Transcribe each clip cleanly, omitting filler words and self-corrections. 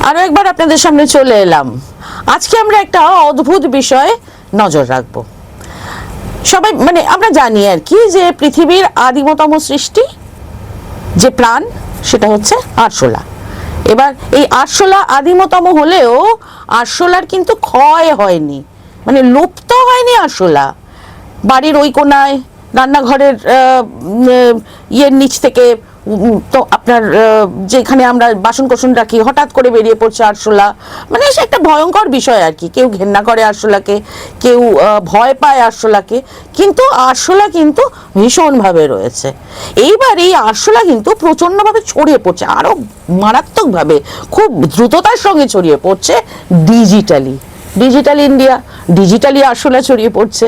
আরো একবার আপনাদের সামনে চলে এলাম। আজকে আমরা একটা অদ্ভুত বিষয়ে নজর রাখবো। সবাই মানে আমরা জানি আর কি যে পৃথিবীর আদিমতম সৃষ্টি যে প্রাণ সেটা হচ্ছে আরশোলা। এবার এই আরশোলা আদিমতম হলেও আরশোলার কিন্তু ক্ষয় হয়নি, মানে লুপ্ত হয়নি আরশোলা। বাড়ির ওই কোনায় রান্নাঘরের ইয়ের নিচ থেকে তো আপনার যেখানে আমরা বাসন কোসন রাখি হঠাৎ করে বেরিয়ে পড়ছে আরশোলা। মানে সে একটা ভয়ঙ্কর বিষয় আর কি। কেউ ঘেন্না করে আরশোলাকে, কেউ ভয় পায় আরশোলাকে, কিন্তু আরশোলা কিন্তু ভীষণভাবে রয়েছে। এইবার এই আরশোলা কিন্তু প্রচণ্ডভাবে ছড়িয়ে পড়ছে, আরও মারাত্মকভাবে খুব দ্রুততার সঙ্গে ছড়িয়ে পড়ছে ডিজিটাল ইন্ডিয়া, ডিজিটালি আরশোলা ছড়িয়ে পড়ছে।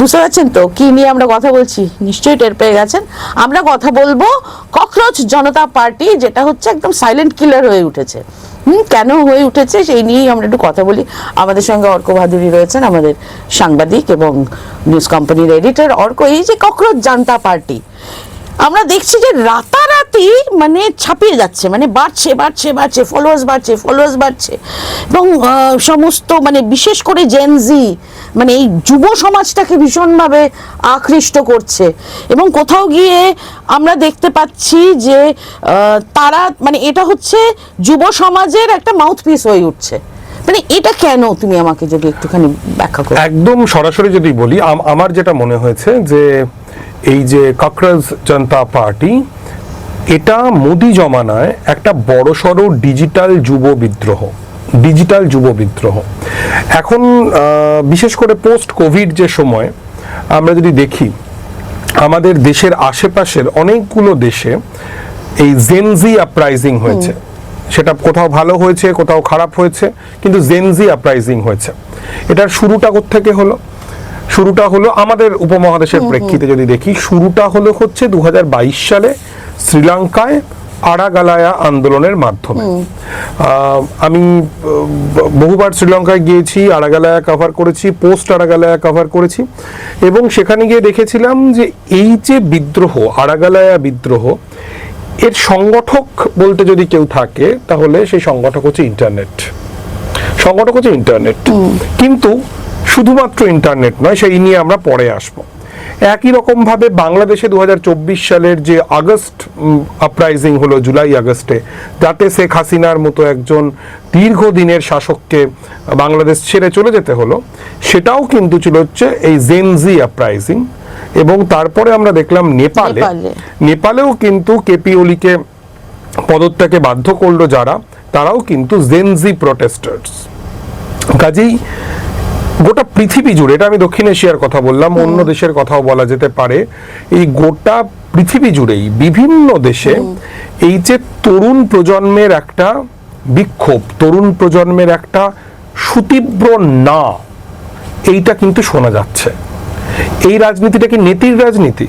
বুঝতে পারছেন তো কি নিয়ে আমরা কথা বলছি? নিশ্চয়ই টের পেয়ে গেছেন। আমরা কথা বলবো ককরোচ জনতা পার্টি, যেটা হচ্ছে একদম সাইলেন্ট কিলার হয়ে উঠেছে। কেন হয়ে উঠেছে সেই নিয়েই আমরা একটু কথা বলি। আমাদের সঙ্গে অর্ক ভাদুরী রয়েছেন, আমাদের সাংবাদিক এবং নিউজ কোম্পানির এডিটর। অর্ক, এই যে ককরোচ জনতা পার্টি আমরা দেখছি যে রাতারাতি মানে ছাপিয়ে যাচ্ছে, মানে বাড়ছে, ফলোয়ার্স বাড়ছে এবং সমস্ত মানে বিশেষ করে জেনজি মানে এই যুব সমাজটাকে ভীষণভাবে আকৃষ্ট করছে। এবং কোথাও গিয়ে আমরা দেখতে পাচ্ছি যে তারা মানে এটা হচ্ছে যুব সমাজের একটা মাউথপিস হয়ে উঠছে। মানে এটা কেন, তুমি আমাকে যদি একটুখানি ব্যাখ্যা করো। একদম সরাসরি যদি বলি, আমার যেটা মনে হয়েছে যে এই যে ককরোচ জনতা পার্টি, এটা মোদি জমানায় একটা বড়সড় ডিজিটাল যুব বিদ্রোহ। এখন বিশেষ করে পোস্ট কোভিড যে সময় আমরা যদি দেখি, আমাদের দেশের আশেপাশের অনেকগুলো দেশে এই জেনজি আপরাইজিং হয়েছে। সেটা কোথাও ভালো হয়েছে, কোথাও খারাপ হয়েছে, কিন্তু জেনজি আপরাইজিং হয়েছে। এটার শুরুটা কোত্থেকে হলো? শুরুটা হলো আমাদের উপমহাদেশের প্রেক্ষিতে যদি দেখি, শুরুটা হচ্ছে 2022 সালে শ্রীলঙ্কায় আড়াগালায়া আন্দোলনের মাধ্যমে। আমি বহুবার শ্রীলঙ্কায় গিয়েছি, আড়াগালায়া কভার করেছি, পোস্ট আড়াগালায়া কভার করেছি, এবং সেখানে গিয়ে দেখেছিলাম যে এই যে বিদ্রোহ, আড়াগালায়া বিদ্রোহ, এর সংগঠক বলতে যদি কেউ থাকে তাহলে সেই সংগঠক হচ্ছে ইন্টারনেট। কিন্তু শুধুমাত্র ইন্টারনেট নয়, সেই নিয়ে আমরা পরে আসবো। একই রকম ভাবে বাংলাদেশে 2024 সালের যে আগস্ট আপরাইজিং হলো, জুলাই আগস্টে, যাতে শেখ হাসিনার মতো একজন দীর্ঘদিনের শাসককে বাংলাদেশ ছেড়ে চলে যেতে হলো, সেটাও কিন্তু ছিল হচ্ছে এই জেনজি আপরাইজিং। এবং তারপরে আমরা দেখলাম নেপালেও কিন্তু কেপি ওলিকে পদত্যাগে বাধ্য করলো যারা, তারাও কিন্তু জেনজি প্রোটেস্টার্স। কাজেই গোটা পৃথিবী জুড়ে, এটা আমি দক্ষিণ এশিয়ার কথা বললাম, অন্য দেশের কথাও বলা যেতে পারে, এই গোটা পৃথিবী জুড়েই বিভিন্ন দেশে এই যে তরুণ প্রজন্মের একটা বিক্ষোভ, তরুণ প্রজন্মের একটা সুতীব্র না, এইটা কিন্তু শোনা যাচ্ছে। এই রাজনীতিটা কি নীতির রাজনীতি?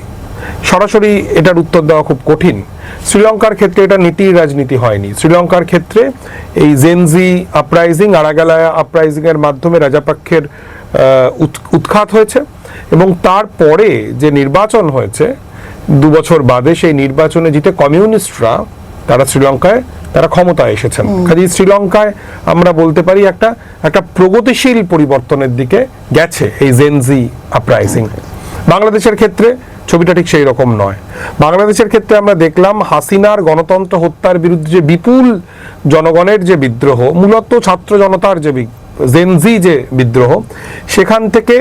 সরাসরি এটার উত্তর দেওয়া খুব কঠিন। শ্রীলঙ্কার ক্ষেত্রে এটা নীতির রাজনীতি হয়নি। শ্রীলঙ্কার ক্ষেত্রে এই জেনজি আপরাইজিং, আড়াগালায়া আপরাইজিং এর মাধ্যমে রাজাপাক্ষের উৎখাত হয়েছে, এবং তারপরে যে নির্বাচন হয়েছে 2 বছর বাদে, সেই নির্বাচনে জিতে কমিউনিস্টরা তারা শ্রীলঙ্কায় তারা ক্ষমতায় এসেছেন। কাজেই শ্রীলঙ্কায় আমরা বলতে পারি একটা প্রগতিশীল পরিবর্তনের দিকে গেছে এই জেনজি আপরাইজিং। বাংলাদেশের ক্ষেত্রে ছবিটা ঠিক সেই রকম নয়। বাংলাদেশের ক্ষেত্রে আমরা দেখলাম হাসিনার গণতন্ত্র হত্যার বিরুদ্ধে যে বিপুল জনগণের যে বিদ্রোহ, মূলত ছাত্র জনতার যে জেনজি যে বিদ্রোহ, সেখান থেকে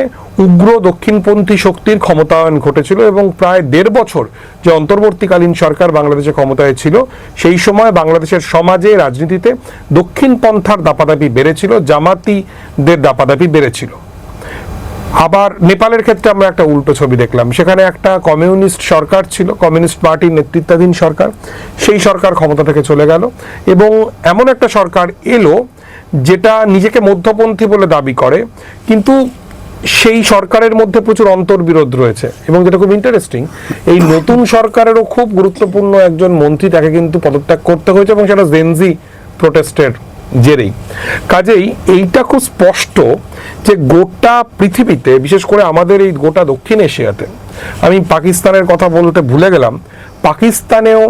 উগ্র দক্ষিণপন্থী শক্তির ক্ষমতায়ন ঘটেছিল। এবং প্রায় 1.5 বছর যে অন্তর্বর্তীকালীন সরকার বাংলাদেশে ক্ষমতায় ছিল, সেই সময় বাংলাদেশের সমাজে, রাজনীতিতে দক্ষিণপন্থার দাপাদাপি বেড়েছিল, জামাতিদের দাপাদাপি বেড়েছিল। আবার নেপালের ক্ষেত্রে আমরা একটা উল্টো ছবি দেখলাম। সেখানে একটা কমিউনিস্ট সরকার ছিল, কমিউনিস্ট পার্টির নেতৃত্বাধীন সরকার, সেই সরকার ক্ষমতা থেকে চলে গেল, এবং এমন একটা সরকার এলো যেটা নিজেকে মধ্যপন্থী বলে দাবি করে, কিন্তু সেই সরকারের মধ্যে প্রচুর অন্তর্বিরোধ রয়েছে। এবং যেটা খুব ইন্টারেস্টিং, এই নতুন সরকারেরও খুব গুরুত্বপূর্ণ একজন মন্ত্রী, তাকে কিন্তু পদত্যাগ করতে হয়েছে, এবং সেটা জেনজি প্রোটেস্টের জেরেই। কাজেই এইটা খুব স্পষ্ট যে গোটা পৃথিবীতে, বিশেষ করে আমাদের এই গোটা দক্ষিণ এশিয়াতে, আমি পাকিস্তানের কথা বলতে ভুলে গেলাম, পাকিস্তানেও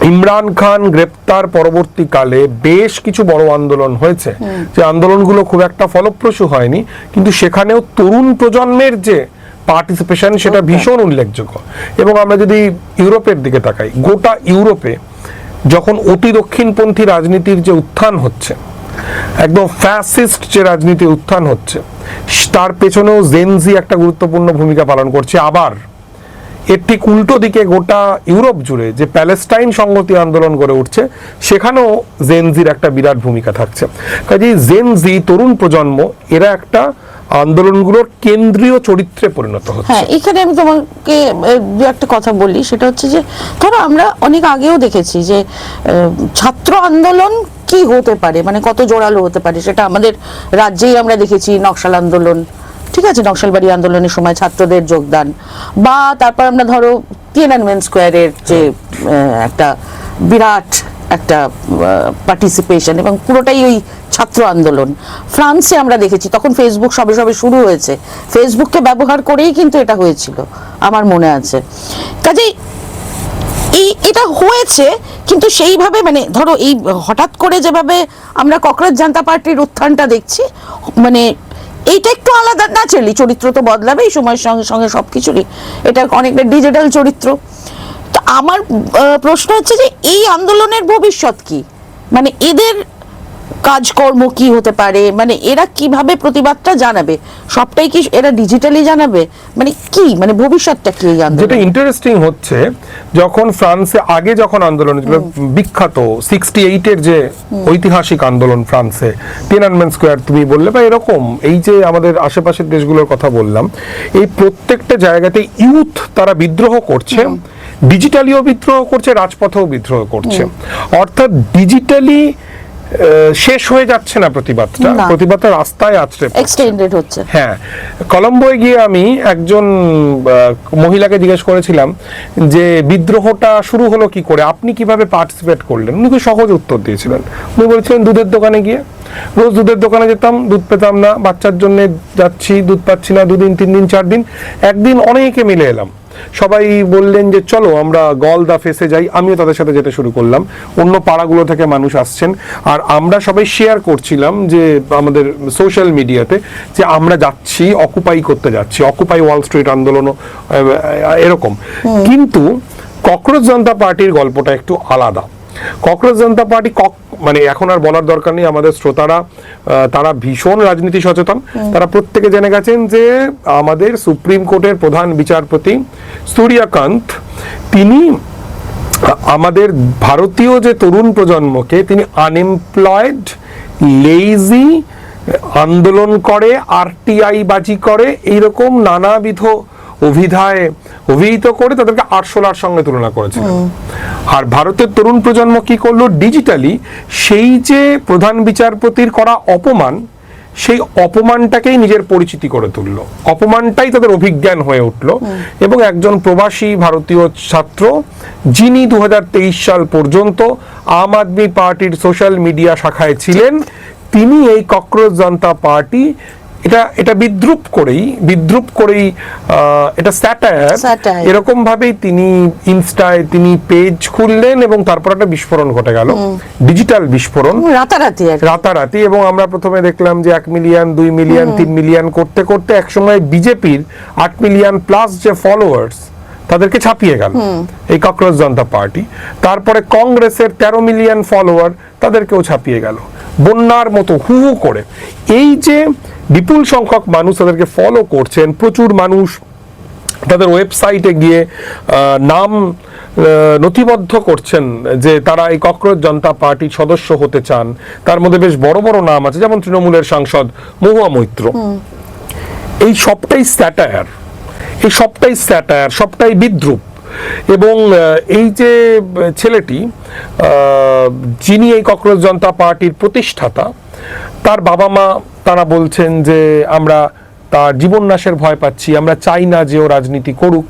ইমরান খান গ্রেপ্তার পরবর্তীকালে বেশ কিছু বড় আন্দোলন হয়েছে, যে আন্দোলনগুলো খুব একটা ফলপ্রসূ হয়নি, কিন্তু সেখানেও তরুণ প্রজন্মের যে পার্টিসিপেশন সেটা ভীষণ উল্লেখযোগ্য। এবং আমরা যদি ইউরোপের দিকে তাকাই, গোটা ইউরোপে যখন অতি দক্ষিণপন্থী রাজনীতির যে উত্থান হচ্ছে, একদম ফ্যাসিস্ট যে রাজনীতির উত্থান হচ্ছে, তার পেছনেও জেনজি একটা গুরুত্বপূর্ণ ভূমিকা পালন করছে। আবার এর ঠিক উল্টো দিকে গোটা ইউরোপ জুড়ে যে প্যালেস্টাইন সংহতি আন্দোলন গড়ে উঠছে, সেখানেও জেনজির একটা বিরাট ভূমিকা থাকছে। কাজেই জেনজি, তরুণ প্রজন্ম, এরা একটা আন্দোলনগুলোর কেন্দ্রীয় চরিত্রে পরিণত হচ্ছে। হ্যাঁ, এখানে আমি তোমাকে দু একটা কথা বলি, সেটা হচ্ছে যে ধরো আমরা অনেক আগেও দেখেছি যে ছাত্র আন্দোলন কি হতে পারে, মানে কত জোরালো হতে পারে, সেটা আমাদের রাজ্যেই আমরা দেখেছি। নকশাল আন্দোলন, ঠিক আছে, নকশালবাড়ি আন্দোলনের সময় ছাত্রদের যোগদান, বা তারপর আমরা ধরো তিয়েনানমেন স্কোয়ারের যে একটা বিরাট একটা পার্টিসিপেশন, এবং পুরোটাই ওই ছাত্র আন্দোলন। ফ্রান্সে আমরা দেখেছি, তখন ফেসবুক সবে সবে শুরু হয়েছে, ফেসবুককে ব্যবহার করেই কিন্তু এটা হয়েছিল, আমার মনে আছে। কাজেই এটা হয়েছে, কিন্তু সেইভাবে মানে ধরো এই হঠাৎ করে যেভাবে আমরা ককরোচ জনতা পার্টির উত্থানটা দেখছি, মানে এইটা একটু আলাদা। ন্যাচারালি চরিত্র তো বদলাবে এই সময়ের সঙ্গে সঙ্গে সবকিছুরই, এটা অনেকটা ডিজিটাল চরিত্র। তো আমার প্রশ্ন হচ্ছে যে এই আন্দোলনের ভবিষ্যৎ কি, মানে এদের কাজকর্ম কি হতে পারে, মানে এরা কিভাবে প্রতিবাদটা জানাবে, সবটাই কি এরা ডিজিটালি জানাবে, মানে কি, মানে ভবিষ্যৎটা কি এই আন্দোলন? যেটা ইন্টারেস্টিং হচ্ছে, যখন ফ্রান্সে আগে যখন আন্দোলন বিখ্যাত 68-এর যে ঐতিহাসিক আন্দোলন ফ্রান্সে, তিয়েনানমেন স্কোয়ার তুমি বললে, বা এরকম এই যে আমাদের আশেপাশের দেশগুলোর কথা বললাম, এই প্রত্যেকটা জায়গাতে ইউথ তারা বিদ্রোহ করছে, ডিজিটালিও বিদ্রোহ করছে, রাজপথেও বিদ্রোহ করছে। অর্থাৎ ডিজিটালি শেষ হয়ে যাচ্ছে না প্রতিবাদটা, প্রতিবাদটা রাস্তায় আছড়ে এক্সটেন্ডেড হচ্ছে। হ্যাঁ, কলম্বোয় গিয়ে আমি একজন মহিলাকে জিজ্ঞেস করেছিলাম যে বিদ্রোহটা শুরু হলো কি করে, আপনি কিভাবে পার্টিসিপেট করলেন। উনি খুব সহজ উত্তর দিয়েছিলেন। উনি বলছিলেন দুধের দোকানে গিয়ে, রোজ দুধের দোকানে যেতাম, দুধ পেতাম না, বাচ্চার জন্য যাচ্ছি, দুধ পাচ্ছি না, 2 দিন 3 দিন 4 দিন, একদিন অনেকে মিলে এলাম, সবাই বললেন যে চলো আমরা গলদা ফেসে যাই। আমিও তাদের সাথে যেতে শুরু করলাম, অন্য পাড়াগুলো থেকে মানুষ আসছেন, আর আমরা সবাই শেয়ার করছিলাম যে আমাদের সোশ্যাল মিডিয়াতে যে আমরা যাচ্ছি, অকুপাই করতে যাচ্ছি, অকুপাই ওয়াল স্ট্রিট আন্দোলনও এরকম। কিন্তু ককরোচ জনতা পার্টির গল্পটা একটু আলাদা। ককরোচ জনতা পার্টি মানে এখন আর বলার দরকার নেই, আমাদের শ্রোতারা তারা ভীষণ রাজনীতি সচেতন, তারা প্রত্যেকে জেনে গেছেন যে আমাদের সুপ্রিম কোর্টের প্রধান বিচারপতি সূর্যকান্ত, তিনি আমাদের ভারতীয় যে তরুণ প্রজন্মকে তিনি আনএমপ্লয়েড, লেজি, আন্দোলন করে, আরটিআই বাজি করে, এইরকম নানাবিধ অভিধায় অভিহিত করে তাদেরকে আরশোলার সঙ্গে তুলনা করেছিলেন। আর ভারতের তরুণ প্রজন্ম কি করলো, ডিজিটালি সেই যে প্রধান বিচারপতির করা অপমান, সেই অপমানটাকেই নিজের পরিচিতি করে তুললো, অপমানটাই তাদের অভিজ্ঞান হয়ে উঠলো। এবং একজন প্রবাসী ভারতীয় ছাত্র, যিনি 2023 সাল পর্যন্ত আম আদমি পার্টির সোশ্যাল মিডিয়া শাখায় ছিলেন, তিনি এই ককরোচ জনতা পার্টি এটা বিদ্রুপ করেই এটা স্যাটায়ার, এরকম ভাবেই তিনি ইনস্টায় তিনি পেজ খুললেন, এবং তারপর একটা বিস্ফোরণ ঘটে গেল, ডিজিটাল বিস্ফোরণ রাতারাতি। এবং আমরা প্রথমে দেখলাম যে 1 মিলিয়ন, 2 মিলিয়ন, 3 মিলিয়ন করতে করতে একসময় বিজেপির 8 মিলিয়ন প্লাস যে ফলোয়ার্স, তাদেরকে ছাপিয়ে গেল এই ককরোচ জনতা পার্টি। তারপরে কংগ্রেসের 13 মিলিয়ন ফলোয়ার, তাদেরকেও ছাপিয়ে গেল বন্যার মতো হু হু করে। এই যে বিপুল সংখ্যক মানুষ তাদেরকে ফলো করছেন, প্রচুর মানুষ তাদের ওয়েবসাইটে গিয়ে নাম নথিবদ্ধ করছেন যে তারা এই ককরোচ জনতা পার্টির সদস্য হতে চান। তার মধ্যে বেশ বড় বড় নাম আছে, যেমন তৃণমূলের সাংসদ মহুয়া মৈত্র। এই সবটাই স্যাটায়ার, সবটাই বিদ্রুপ। এবং এই যে ছেলেটি, যিনি এই ককরোচ জনতা পার্টির প্রতিষ্ঠাতা, তার বাবা মা তারা বলছেন যে আমরা তার জীবন নাশের ভয় পাচ্ছি, আমরা চাই না যে ও রাজনীতি করুক।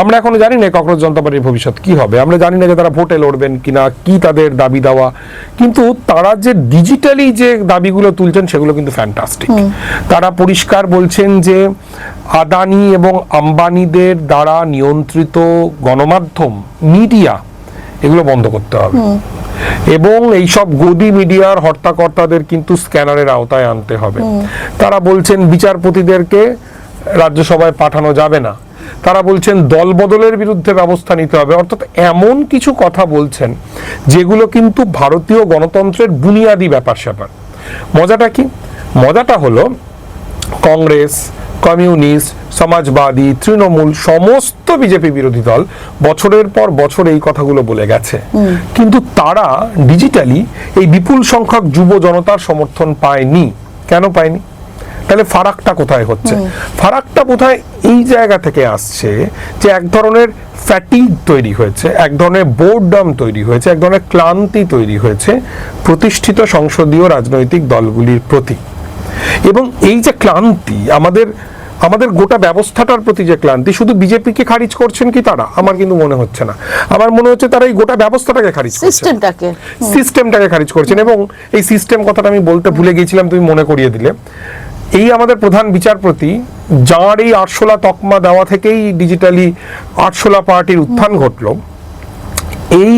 আমরা এখনো জানি না ককরোচ জনতা পার্টির ভবিষ্যৎ কি হবে, আমরা জানি না যে তারা ভোটে লড়বেন কিনা, কি তাদের দাবি দেওয়া। কিন্তু তারা যে ডিজিটালি যে দাবিগুলো তুলছেন সেগুলো কিন্তু ফ্যান্টাস্টিক। তারা পরিষ্কার বলছেন যে আদানি এবং আম্বানিদের দ্বারা নিয়ন্ত্রিত গণমাধ্যম, মিডিয়া, এগুলো বন্ধ করতে হবে এবং এইসব গদি মিডিয়ার হর্তাকর্তাদের কিন্তু স্ক্যানারের আওতায় আনতে হবে। তারা বলছেন বিচারপতিদেরকে রাজ্যসভায় পাঠানো যাবে না, তারা বলছেন দল বদলের বিরুদ্ধে ব্যবস্থা নিতে হবে, অর্থাৎ এমন কিছু কথা বলছেন যেগুলো কিন্তু ভারতীয় গণতন্ত্রের বুনিয়াদি ব্যাপার স্যাপার। মজাটা কি? মজাটা হলো কংগ্রেস, কমিউনিস্ট, সমাজবাদী, তৃণমূল সমস্ত বিজেপি বিরোধী দল বছরের পর বছর এই কথাগুলো বলে গেছে, কিন্তু তারা ডিজিটালি এই বিপুল সংখ্যক যুব জনতার সমর্থন পায়নি। কেন পায়নি? তাহলে ফারাকটা কোথায় হচ্ছে? ফারাকটা বোধহয় এই জায়গা থেকে আসছে যে এক ধরনের ফ্যাটিগ তৈরি হয়েছে, এক ধরনের বোরডম তৈরি হয়েছে, এক ধরনের ক্লান্তি তৈরি হয়েছে প্রতিষ্ঠিত সংসদীয় রাজনৈতিক দলগুলির প্রতি। এবং এই যে ক্লান্তি, আমাদের গোটা ব্যবস্থাটার প্রতি যে ক্লান্তি, শুধু বিজেপিকে খারিজ করছেন কি তারা? আমার কিন্তু মনে হচ্ছে না। আমার মনে হচ্ছে তারা এই গোটা ব্যবস্থাটাকে খারিজ করছেন, সিস্টেমটাকে খারিজ করছেন। এবং এই সিস্টেম কথাটা আমি বলতে ভুলে গিয়েছিলাম, তুমি মনে করিয়ে দিলে। এই আমাদের প্রধান বিচারপতি, যার এই আরশোলা তকমা দেওয়া থেকেই ডিজিটালি আরশোলা পার্টির উত্থান ঘটলো, এই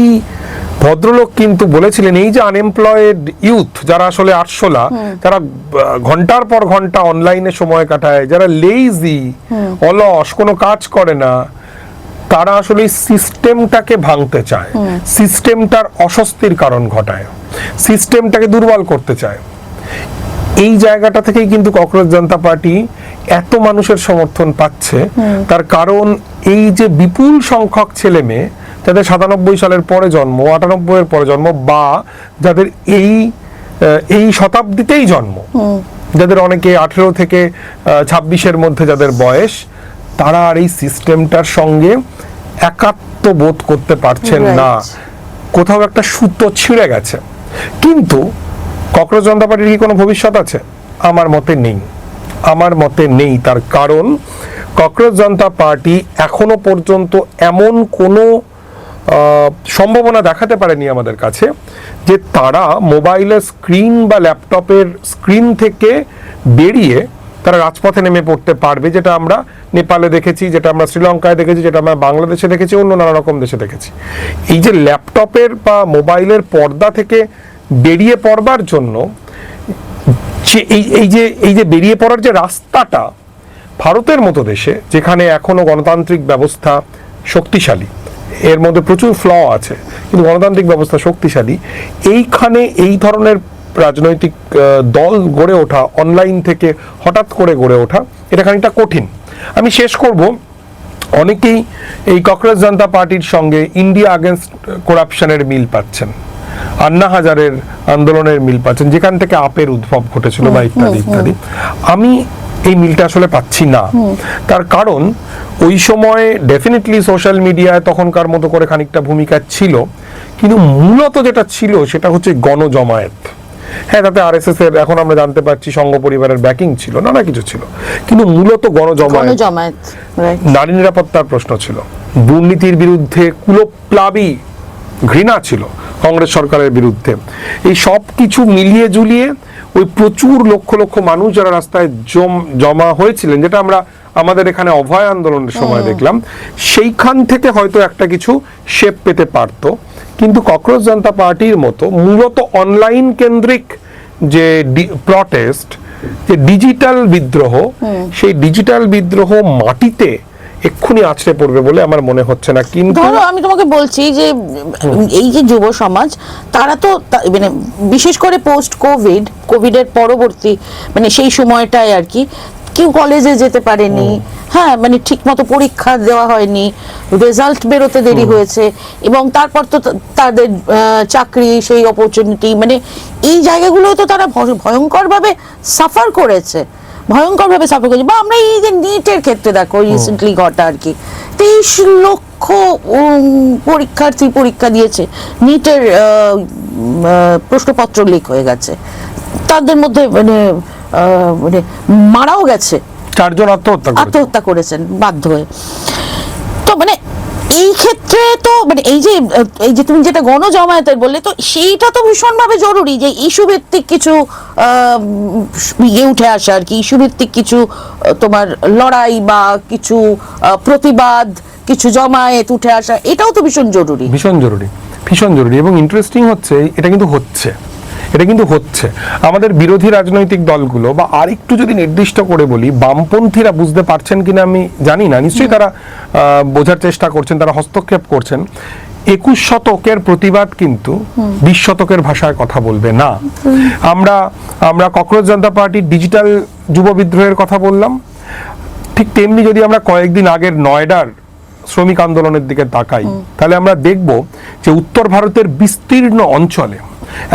ভদ্রলোক কিন্তু বলেছিলেন এই যে আনএমপ্লয়েড ইউথ যারা আসলে আরশোলা, যারা ঘন্টার পর ঘন্টা অনলাইনে সময় কাটায়, যারা লেজি, অলস, কোনো কাজ করে না, তারা আসলে সিস্টেমটাকে ভাঙতে চায়, সিস্টেমটার অস্বস্তির কারণ ঘটায়, সিস্টেমটাকে দুর্বল করতে চায়। এই জায়গাটা থেকেই কিন্তু ককরোচ জনতা পার্টি এত মানুষের সমর্থন পাচ্ছে। তার কারণ এই যে বিপুল সংখ্যক ছেলে মেয়ে যাদের 97 সালের পরে জন্ম, 98 এর পরে জন্ম, বা যাদের এই শতাব্দীতেই জন্ম, যাদের অনেকে 18 থেকে 26-এর মধ্যে যাদের বয়স, তারা আর এই সিস্টেমটার সঙ্গে একাত্ম বোধ করতে পারছেন না। কোথাও একটা সুতো ছিঁড়ে গেছে। কিন্তু ককরোচ জনতা পার্টির কি কোনো ভবিষ্যৎ আছে? আমার মতে নেই, আমার মতে নেই। তার কারণ ককরোচ জনতা পার্টি এখনো পর্যন্ত এমন কোনো সম্ভাবনা দেখাতে পারেনি আমাদের কাছে যে তারা মোবাইলের স্ক্রিন বা ল্যাপটপের স্ক্রিন থেকে বেরিয়ে তারা রাজপথে নেমে পড়তে পারবে, যেটা আমরা নেপালে দেখেছি, যেটা আমরা শ্রীলঙ্কায় দেখেছি, যেটা আমরা বাংলাদেশে দেখেছি, অন্য নানা রকম দেশে দেখেছি। এই যে ল্যাপটপের বা মোবাইলের পর্দা থেকে বেরিয়ে পড়বার জন্য এই যে বেরিয়ে পড়ার যে রাস্তাটা, ভারতের মতো দেশে যেখানে এখনো গণতান্ত্রিক ব্যবস্থা শক্তিশালী, এর মধ্যে প্রচুর ফ্ল আছে কিন্তু গণতান্ত্রিক ব্যবস্থা শক্তিশালী, এইখানে এই ধরনের রাজনৈতিক দল গড়ে ওঠা, অনলাইন থেকে হঠাৎ করে গড়ে ওঠা, এটা খানিকটা কঠিন। আমি শেষ করব, অনেকেই এই ককরোচ জনতা পার্টির সঙ্গে ইন্ডিয়া আগেনস্ট করাপশনের মিল পাচ্ছেন, আন্না হাজারের আন্দোলনের মিল পাচ্ছেন, যেখান থেকে আপের উদ্ভব ঘটেছিল বা ইত্যাদি ইত্যাদি। আমি এই মিলটা আসলে পাচ্ছি না। তার কারণ ওই সময় ডেফিনেটলি সোশ্যাল মিডিয়ায় তখনকার মতো করে খানিকটা ভূমিকা ছিল, কিন্তু মূলত যেটা ছিল সেটা হচ্ছে গণজমায়েত। হ্যাঁ, তাতে আরএসএস এর এখন আমরা জানতে পারছি সংঘ পরিবারের ব্যাকিং ছিল, নানা কিছু ছিল, কিন্তু মূলত গণজমায়েত, নারী নিরাপত্তার প্রশ্ন ছিল, দুর্নীতির বিরুদ্ধে কুলপ্লাবী ঘৃণা ছিল কংগ্রেস সরকারের বিরুদ্ধে। এই সব কিছু মিলিয়ে জুলিয়ে ওই প্রচুর লক্ষ লক্ষ মানুষ যারা রাস্তায় জমা হয়েছিলেন, যেটা আমরা আমাদের এখানে অভয় আন্দোলনের সময় দেখলাম, সেইখান থেকে হয়তো একটা কিছু শেপ পেতে পারতো। কিন্তু ককরোচ জনতা পার্টির মতো মূলত অনলাইন কেন্দ্রিক যে প্রটেস্ট, যে ডিজিটাল বিদ্রোহ, সেই ডিজিটাল বিদ্রোহ মাটিতে এক্ষুনি আছড়ে পড়বে বলে আমার মনে হচ্ছে না। কিন্তু ধরো আমি তোমাকে বলছি যে এই যে যুব সমাজ, তারা তো মানে বিশেষ করে পোস্ট কোভিডের পরবর্তী মানে সেই সময়টায় আর কি, কেউ কলেজে যেতে পারেনি, হ্যাঁ, মানে ঠিক মতো পরীক্ষা দেওয়া হয়নি, রেজাল্ট বেরোতে দেরি হয়েছে, এবং তারপর তো তাদের চাকরি, সেই অপরচুনিটি, মানে এই জায়গাগুলো তো তারা ভয়ঙ্করভাবে সাফার করেছে, বা আমরা এই যে নিটের ক্ষেত্রে দেখো রিসেন্টলি ঘটা আর কি, 23 লক্ষ পরীক্ষার্থী পরীক্ষা দিয়েছে, নিটের প্রশ্নপত্র লিক হয়ে গেছে, তাদের মধ্যে মানে মারাও গেছে, 4 জন আত্মহত্যা করেছেন বাধ্য হয়ে। তো মানে এই ক্ষেত্রে তো মানে এই যে তুমি যেটা গণজমায়েতের বললে, তো সেইটা তো ভীষণভাবে জরুরি যে ইস্যু ভিত্তিক কিছু উঠে আসা আর কি, ইস্যু ভিত্তিক কিছু তোমার লড়াই বা কিছু প্রতিবাদ, কিছু জমায়েত উঠে আসা, এটাও তো ভীষণ জরুরি, ভীষণ জরুরি। ভীষণ জরুরি। এবং ইন্টারেস্টিং হচ্ছে এটা কিন্তু হচ্ছে আমাদের বিরোধী রাজনৈতিক দলগুলো, বা আরেকটু যদি নির্দিষ্ট করে বলি, বামপন্থীরা বুঝতে পারছেন কিনা আমি জানি না, নিশ্চয়ই তারা বোঝার চেষ্টা করছেন, তারা হস্তক্ষেপ করছেন। 21 শতকের প্রতিবাদ কিন্তু 20 শতকের ভাষায় কথা বলবে না। আমরা ককরোচ জনতা পার্টির ডিজিটাল যুব বিদ্রোহের কথা বললাম, ঠিক তেমনি যদি আমরা কয়েকদিন আগের নয়ডার শ্রমিক আন্দোলনের দিকে তাকাই, তাহলে আমরা দেখব যে উত্তর ভারতের বিস্তীর্ণ অঞ্চলে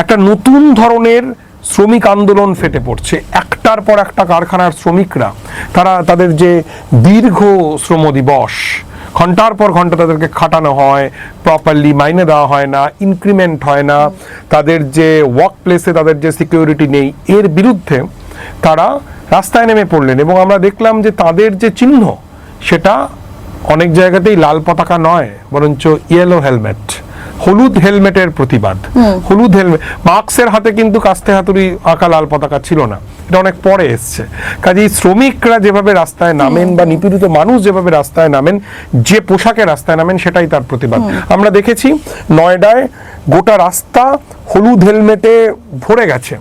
একটা নতুন ধরনের শ্রমিক আন্দোলন ফেটে পড়ছে। একটার পর একটা কারখানার শ্রমিকরা তারা তাদের যে দীর্ঘ শ্রম দিবস, ঘন্টার পর ঘন্টা তাদেরকে খাটানো হয়, প্রপারলি মাইনে দেওয়া হয় না, ইনক্রিমেন্ট হয় না, তাদের যে ওয়ার্ক প্লেসে তাদের যে সিকিউরিটি নেই, এর বিরুদ্ধে তারা রাস্তায় নেমে পড়লেন। এবং আমরা দেখলাম যে তাদের যে চিহ্ন সেটা অনেক জায়গাতেই লাল পতাকা নয়, বরঞ্চ ইয়েলো হেলমেট, হলুদ হেলমেটের প্রতিবাদ। হলুদ হেলমেট, মার্কসের হাতে কিন্তু কাস্তে হাতুড়ি আঁকা লাল পতাকা ছিল না, এটা অনেক পরে এসছে। কাজেই শ্রমিকরা যেভাবে রাস্তায় নামেন বা নিপীড়িত মানুষ যেভাবে রাস্তায় নামেন, যে পোশাকে রাস্তায় নামেন, সেটাই তার প্রতিবাদ। আমরা দেখেছি নয়ডায় গোটা রাস্তা হলুদ হেলমেটে ভরে গেছে,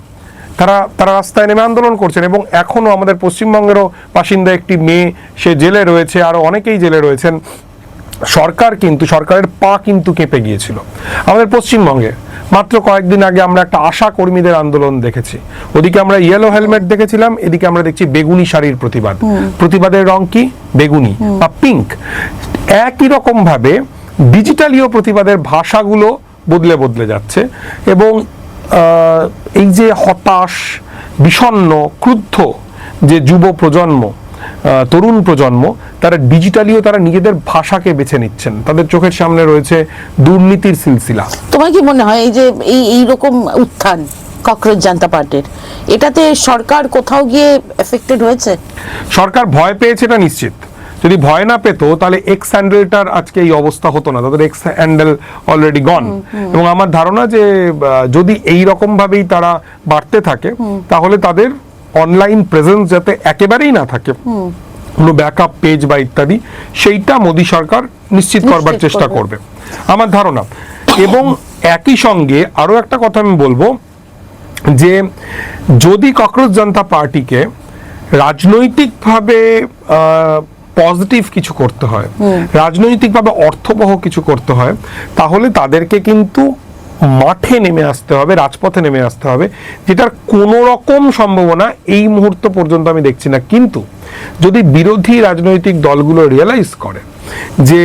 তারা রাস্তায় নেমে আন্দোলন করছেন। এবং এখনো আমাদের পশ্চিমবঙ্গেরও বাসিন্দা একটি মেয়ে, সে জেলে রয়েছে, আরো অনেকেই জেলে রয়েছেন। সরকারের পা কিন্তু কেঁপে গিয়েছিল। আমাদের পশ্চিমবঙ্গে মাত্র কয়েকদিন আগে আমরা একটা আশা কর্মীদের আন্দোলন দেখেছি, ওদিকে আমরা ইয়েলো হেলমেট দেখেছিলাম, এদিকে আমরা দেখছি বেগুনি শাড়ির প্রতিবাদ। প্রতিবাদের রং কি? বেগুনি বা পিঙ্ক। একই রকম ভাবে ডিজিটালিও প্রতিবাদের ভাষাগুলো বদলে বদলে যাচ্ছে। এবং এই যে হতাশ, বিষণ্ণ, ক্রুদ্ধ যে যুব প্রজন্ম, তরুণ প্রজন্ম, তারা ডিজিটালিও তারা নিজেদের ভাষাকে বেছে নিচ্ছেন। তাদের চোখের সামনে রয়েছে দুর্নীতির সিলসিলা। তোমার কি মনে হয় এই যে এইরকম উত্থান ককরোচ জনতা পার্টির, এটাতে সরকার কোথাও গিয়ে এফেক্টেড হয়েছে? সরকার ভয় পেয়েছে, এটা নিশ্চিত। যদি ভয় না পেতো তাহলে এক্স হ্যান্ডেলটার আজকে এই অবস্থা হতো না। তাদের এক্স হ্যান্ডেল অলরেডি গন। এবং আমার ধারণা যে যদি এই রকম ভাবেই তারা বাড়তে থাকে, তাহলে তাদের অনলাইন প্রেজেন্স যাতে একেবারেই না থাকে, কোনো ব্যাকআপ পেজ বা ইত্যাদি, সেইটা মোদী সরকার নিশ্চিত করবার চেষ্টা করবে আমার ধারণা। এবং একই সঙ্গে আরো একটা কথা আমি বলবো, যে যদি ককরোচ জনতা পার্টিকে রাজনৈতিকভাবে পজিটিভ কিছু করতে হয়, রাজনৈতিকভাবে অর্থবহ কিছু করতে হয়, তাহলে তাদেরকে কিন্তু মাঠে নেমে আসতে হবে, রাজপথে নেমে আসতে হবে, যেটার কোনো রকম সম্ভাবনা এই মুহূর্ত পর্যন্ত আমি দেখছি না। কিন্তু যদি বিরোধী রাজনৈতিক দলগুলো রিয়েলাইজ করে যে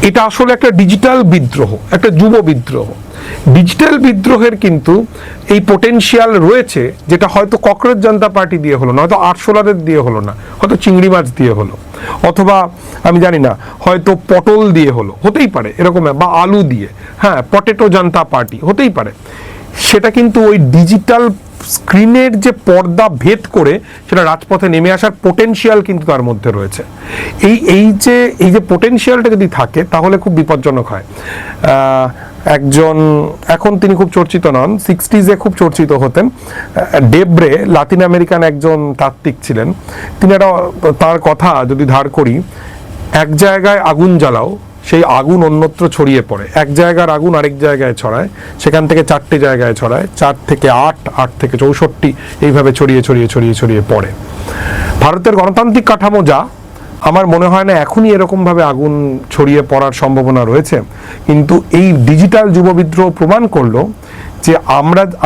এটা আসলে একটা ডিজিটাল বিদ্রোহ, একটা যুব বিদ্রোহ, ডিজিটাল বিদ্রোহের কিন্তু এই পোটেনশিয়াল রয়েছে, যেটা হয়তো ককরোচ জনতা পার্টি দিয়ে হলো না, হয়তো আরশোলাদের দিয়ে হলো না, হয়তো চিংড়ি মাছ দিয়ে হলো, অথবা আমি জানি না, হয়তো পটল দিয়ে হলো, হতেই পারে এরকম, বা আলু দিয়ে, হ্যাঁ, পটেটো জনতা পার্টি হতেই পারে। সেটা কিন্তু ওই ডিজিটাল স্ক্রিনের যে পর্দা ভেদ করে সেটা রাজপথে নেমে আসার পোটেনশিয়াল কিন্তু তার মধ্যে রয়েছে। এই যে পোটেনশিয়ালটা যদি থাকে, তাহলে খুব বিপজ্জনক হয়। একজন, এখন তিনি খুব চর্চিত নন, 60s খুব চর্চিত হতেন, ডেব্রে, লাতিন আমেরিকান একজন তাত্ত্বিক ছিলেন। তিনি তার কথা যদি ধার করি, এক জায়গায় আগুন জ্বালাও, সেই আগুন অন্যত্র ছড়িয়ে পড়ে। এক জায়গার আগুন আরেক জায়গায় ছড়ায়, সেখান থেকে 4টে জায়গায় ছড়ায়, 4 থেকে 8, 8 থেকে 64, এইভাবে ছড়িয়ে ছড়িয়ে ছড়িয়ে ছড়িয়ে পড়ে। ভারতের গণতান্ত্রিক কাঠামো যা, আমার মনে হয় না এখনই এরকম ভাবে আগুন ছড়িয়ে পড়ার সম্ভাবনা রয়েছে। কিন্তু এই ডিজিটাল যুব বিদ্রোহ প্রমাণ করলো যে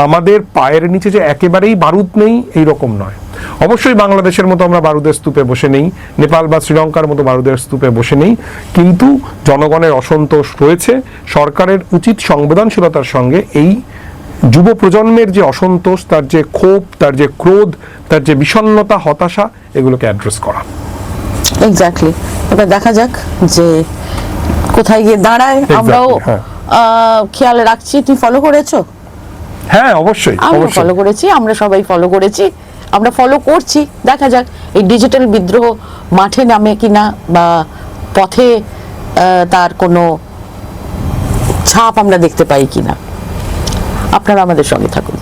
আমাদের পায়ের নিচে যে একেবারেই বারুদ নেই, এই রকম নয়। অবশ্যই বাংলাদেশের মতো আমরা বারুদের স্তূপে বসে নেই, নেপাল বা শ্রীলঙ্কার মতো বারুদের স্তূপে বসে নেই, কিন্তু জনগণের অসন্তোষ রয়েছে। সরকারের উচিত সংবেদনশীলতার সঙ্গে এই যুব প্রজন্মের যে অসন্তোষ, তার যে ক্ষোভ, তার যে ক্রোধ, তার যে বিষণ্ণতা, হতাশা, এগুলোকে অ্যাড্রেস করা। এক্স্যাক্টলি। এবার দেখা যাক যে কোথায় গিয়ে দাঁড়ায়। আমরাও খেয়াল রাখছি। তুই ফলো করেছো? হ্যাঁ, অবশ্যই। আমরা ফলো করেছি, আমরা সবাই ফলো করেছি, আমরা ফলো করছি। দেখা যাক এই ডিজিটাল বিদ্রোহ মাঠে নামে কিনা, বা পথে তার কোনো ছাপ আমরা দেখতে পাই কিনা। আপনারা আমাদের সঙ্গে থাকুন।